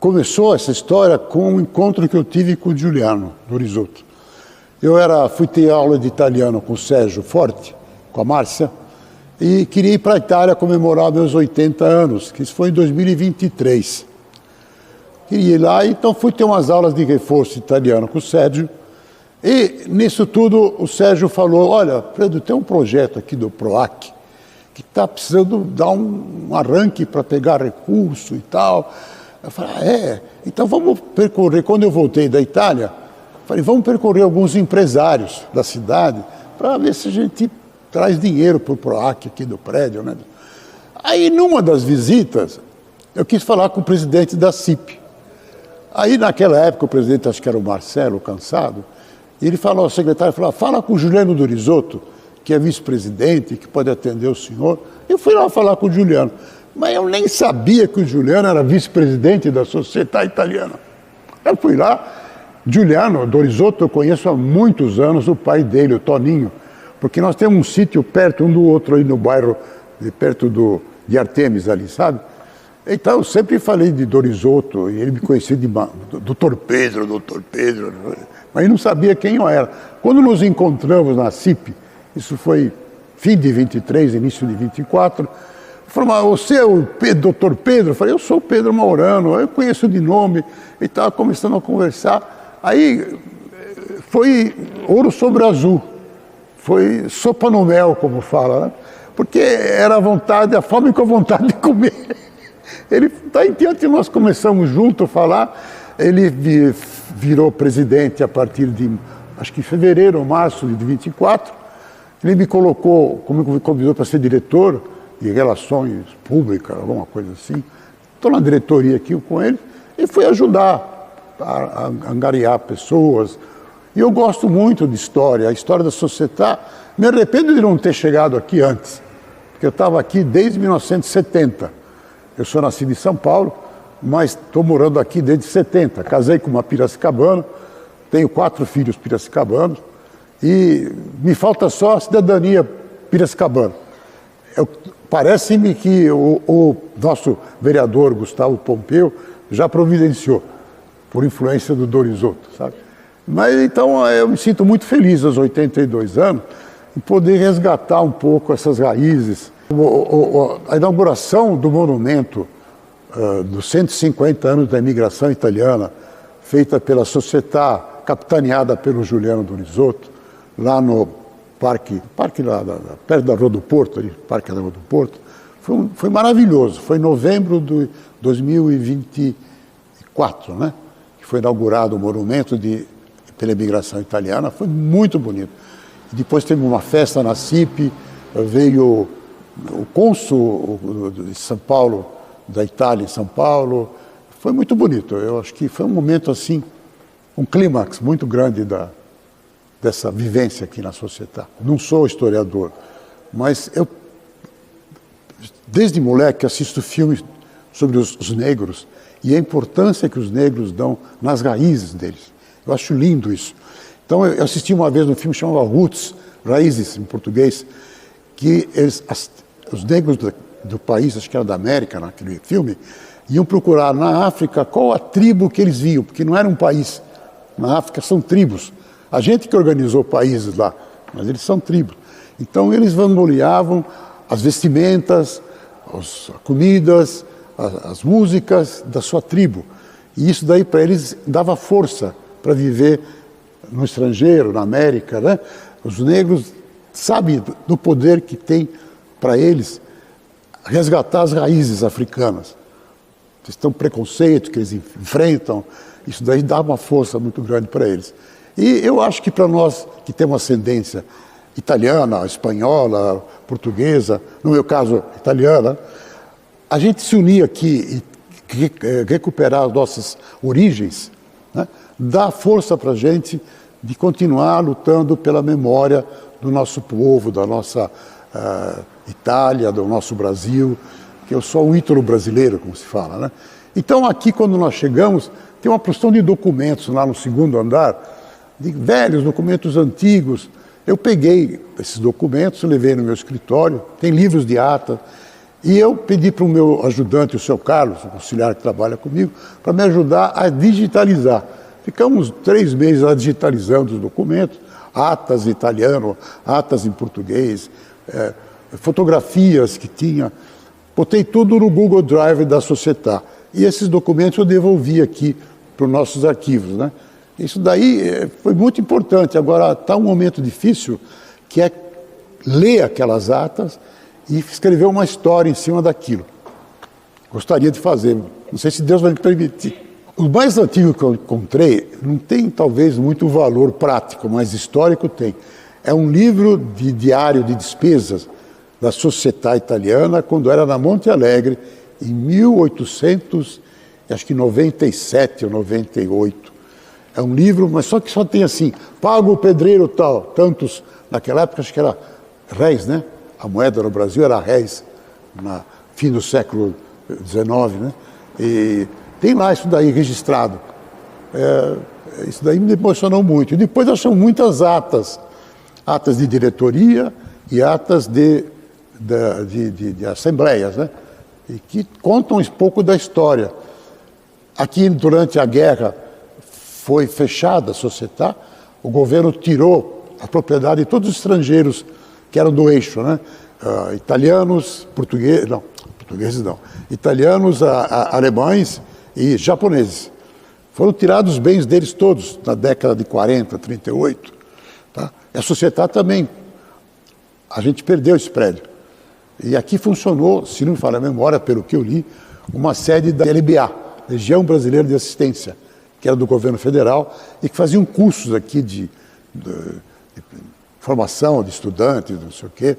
começou essa história com um encontro que eu tive com o Giuliano Dorizzotto. Fui ter aula de italiano com o Sérgio Forte, com a Márcia, e queria ir para a Itália comemorar meus 80 anos, que isso foi em 2023. Queria ir lá, então fui ter umas aulas de reforço italiano com o Sérgio, e nisso tudo o Sérgio falou, olha, Fredo, tem um projeto aqui do PROAC, que está precisando dar um arranque para pegar recurso e tal. Eu falei, então vamos percorrer, quando eu voltei da Itália, falei, vamos percorrer alguns empresários da cidade para ver se a gente traz dinheiro para o PROAC aqui do prédio, né? Aí, numa das visitas, eu quis falar com o presidente da CIP. Aí, naquela época, o presidente, acho que era o Marcelo Cansado, e ele falou ao secretário, fala com o Giuliano Dorizzotto, que é vice-presidente, que pode atender o senhor. Eu fui lá falar com o Giuliano, mas eu nem sabia que o Giuliano era vice-presidente da Società Italiana. Eu fui lá, Giuliano Dorizzotto eu conheço há muitos anos, o pai dele, o Toninho, porque nós temos um sítio perto um do outro aí no bairro, perto de Artemis ali, sabe? Então eu sempre falei de Dorizzotto e ele me conhecia de Doutor Pedro, mas ele não sabia quem eu era. Quando nos encontramos na CIP, isso foi fim de 23, início de 24, ele falou, mas você é o Doutor Pedro? Eu falei, eu sou o Pedro Maurano, eu conheço de nome, e estava começando a conversar. Aí foi ouro sobre azul, foi sopa no mel, como fala, né? Porque era a fome com a vontade de comer. Daí em diante nós começamos juntos a falar, ele virou presidente a partir de, acho que fevereiro ou março de 24, ele me colocou, me convidou para ser diretor de relações públicas, alguma coisa assim. Estou na diretoria aqui com ele e fui ajudar a angariar pessoas. E eu gosto muito de história, a história da Società. Me arrependo de não ter chegado aqui antes, porque eu estava aqui desde 1970. Eu sou nascido em São Paulo, mas estou morando aqui desde 70. Casei com uma piracicabana, tenho 4 filhos piracicabanos e me falta só a cidadania piracicabana. Parece-me que o nosso vereador Gustavo Pompeu já providenciou, por influência do Dorizzotto, sabe? Mas então eu me sinto muito feliz aos 82 anos em poder resgatar um pouco essas raízes. A inauguração do monumento dos 150 anos da imigração italiana, feita pela Società, capitaneada pelo Giuliano Dorizzotto, lá no parque lá, perto da Rua do Porto, ali, Parque da Rua do Porto, foi maravilhoso. Foi em novembro de 2024, né? Que foi inaugurado o monumento pela imigração italiana, foi muito bonito. E depois teve uma festa na CIP, veio o cônsul de São Paulo, da Itália em São Paulo, foi muito bonito. Eu acho que foi um momento assim, um clímax muito grande dessa vivência aqui na Società. Não sou historiador, mas eu, desde moleque, assisto filmes sobre os negros e a importância que os negros dão nas raízes deles. Eu acho lindo isso. Então, eu assisti uma vez um filme chamado Roots, Raízes, em português, que os negros do país, acho que era da América, naquele filme, iam procurar na África qual a tribo que eles viam, porque não era um país. Na África são tribos. A gente que organizou países lá, mas eles são tribos. Então, eles vangloriavam as vestimentas, as comidas, as músicas da sua tribo. E isso daí para eles dava força para viver no estrangeiro, na América, né? Os negros sabem do poder que tem para eles resgatar as raízes africanas. Questão preconceito que eles enfrentam, isso daí dá uma força muito grande para eles. E eu acho que para nós que temos ascendência italiana, espanhola, portuguesa, no meu caso italiana, a gente se unir aqui e recuperar as nossas origens, né, dá força para a gente de continuar lutando pela memória do nosso povo, da nossa Itália, do nosso Brasil, que eu sou um ítalo-brasileiro, como se fala, né? Então aqui, quando nós chegamos, tem uma porção de documentos lá no segundo andar, de velhos documentos antigos. Eu peguei esses documentos, levei no meu escritório, tem livros de ata, E eu pedi para o meu ajudante, o seu Carlos, o auxiliar que trabalha comigo, para me ajudar a digitalizar. Ficamos 3 meses lá digitalizando os documentos, atas em italiano, atas em português, fotografias que tinha. Botei tudo no Google Drive da Societá. E esses documentos eu devolvi aqui para os nossos arquivos, né? Isso daí foi muito importante. Agora está um momento difícil, que é ler aquelas atas e escrever uma história em cima daquilo. Gostaria de fazer, não sei se Deus vai me permitir. O mais antigo que eu encontrei não tem talvez muito valor prático, mas histórico tem. É um livro de diário de despesas da Società Italiana, quando era na Monte Alegre, em 1897 ou 98. É um livro, mas só que só tem assim, paga o pedreiro tal, tantos, naquela época acho que era réis, né? A moeda no Brasil era réis, no fim do século XIX, né? E tem lá isso daí registrado. Isso daí me emocionou muito. E depois achamos muitas atas de diretoria e atas de assembleias, né? E que contam um pouco da história. Aqui, durante a guerra, foi fechada a Società, o governo tirou a propriedade de todos os estrangeiros que eram do eixo, né? Italianos, portugueses não, italianos, alemães e japoneses. Foram tirados os bens deles todos na década de 40, 38. Tá? E a Società também, a gente perdeu esse prédio. E aqui funcionou, se não me falha a memória, pelo que eu li, uma sede da LBA, Legião Brasileira de Assistência, que era do governo federal, e que faziam cursos aqui de formação de estudantes, não sei o quê.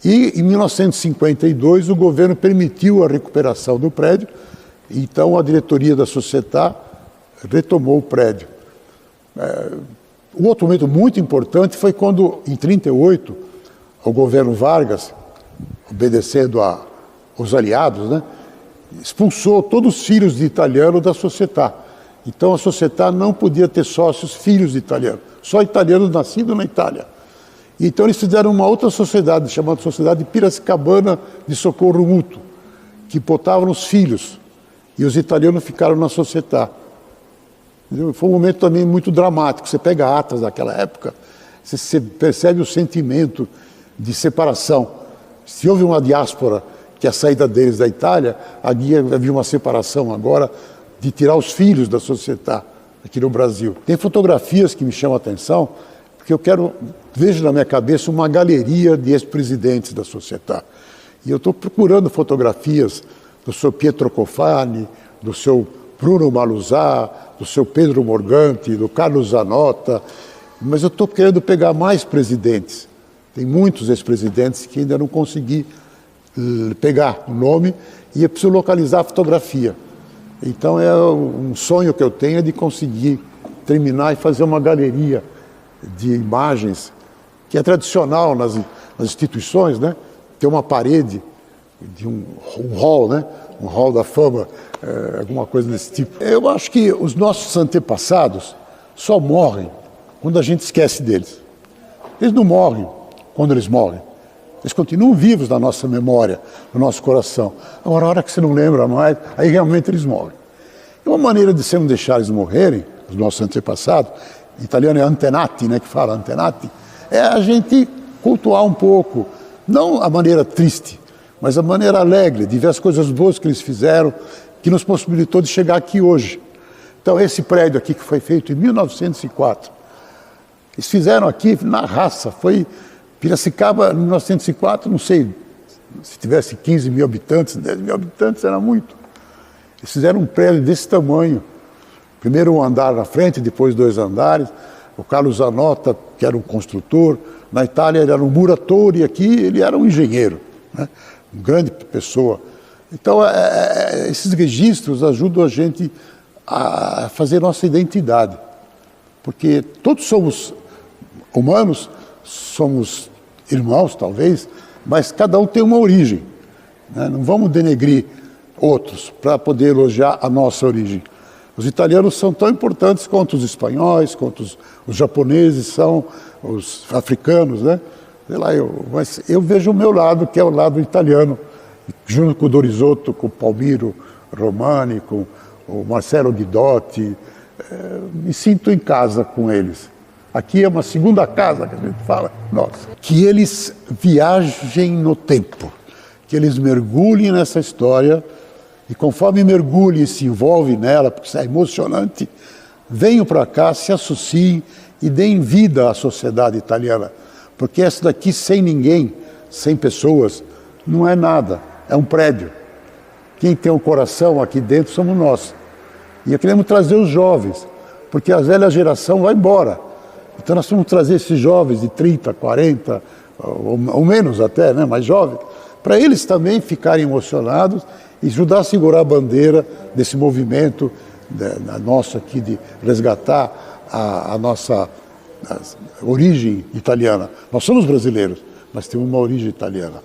E em 1952 o governo permitiu a recuperação do prédio, então a diretoria da Società retomou o prédio. Um outro momento muito importante foi quando, em 1938, o governo Vargas, obedecendo aos aliados, né, expulsou todos os filhos de italiano da Società. Então a Società não podia ter sócios filhos de italiano, só italianos nascidos na Itália. Então eles fizeram uma outra sociedade, chamada Sociedade Piracicabana de Socorro Mútuo, que botavam os filhos, e os italianos ficaram na Società. Foi um momento também muito dramático. Você pega atas daquela época, você percebe o sentimento de separação. Se houve uma diáspora, que é a saída deles da Itália, havia uma separação agora de tirar os filhos da Società aqui no Brasil. Tem fotografias que me chamam a atenção, porque vejo na minha cabeça uma galeria de ex-presidentes da Società. E eu estou procurando fotografias do seu Pietro Cofani, do seu Bruno Maluzá, do seu Pedro Morganti, do Carlos Zanotta, mas eu estou querendo pegar mais presidentes. Tem muitos ex-presidentes que ainda não consegui pegar o nome e eu preciso localizar a fotografia. Então é um sonho que eu tenho de conseguir terminar e fazer uma galeria de imagens que é tradicional nas instituições, né? Ter uma parede de um hall, né? Um hall da fama, alguma coisa desse tipo. Eu acho que os nossos antepassados só morrem quando a gente esquece deles. Eles não morrem quando eles morrem. Eles continuam vivos na nossa memória, no nosso coração. Agora, a hora que você não lembra mais, aí realmente eles morrem. E uma maneira de você não deixar eles morrerem, os nossos antepassados, em italiano é antenati, né, que fala antenati, é a gente cultuar um pouco, não a maneira triste, mas a maneira alegre, de ver as coisas boas que eles fizeram, que nos possibilitou de chegar aqui hoje. Então, esse prédio aqui que foi feito em 1904, eles fizeram aqui na raça, foi Piracicaba, em 1904, não sei, se tivesse 15 mil habitantes, 10 mil habitantes, era muito. Eles fizeram um prédio desse tamanho, primeiro um andar na frente, depois 2 andares. O Carlos Zanotta, que era um construtor, na Itália ele era um muratore, aqui ele era um engenheiro, né? Uma grande pessoa. Então, esses registros ajudam a gente a fazer nossa identidade, porque todos somos humanos, somos irmãos, talvez, mas cada um tem uma origem, né? Não vamos denegrir outros para poder elogiar a nossa origem. Os italianos são tão importantes quanto os espanhóis, quanto os japoneses são, os africanos, né? Sei lá, mas eu vejo o meu lado, que é o lado italiano, junto com o Dorisotto, com o Palmiro Romani, com o Marcelo Guidotti, me sinto em casa com eles. Aqui é uma segunda casa que a gente fala, nossa. Que eles viajem no tempo, que eles mergulhem nessa história e conforme mergulhem e se envolvem nela, porque isso é emocionante, venham para cá, se associem e deem vida à sociedade italiana. Porque essa daqui, sem ninguém, sem pessoas, não é nada, é um prédio. Quem tem um coração aqui dentro somos nós. E queremos trazer os jovens, porque a velha geração vai embora. Então nós vamos trazer esses jovens de 30, 40, ou menos até, né, mais jovens, para eles também ficarem emocionados e ajudar a segurar a bandeira desse movimento nosso aqui de resgatar a nossa origem italiana. Nós somos brasileiros, mas temos uma origem italiana.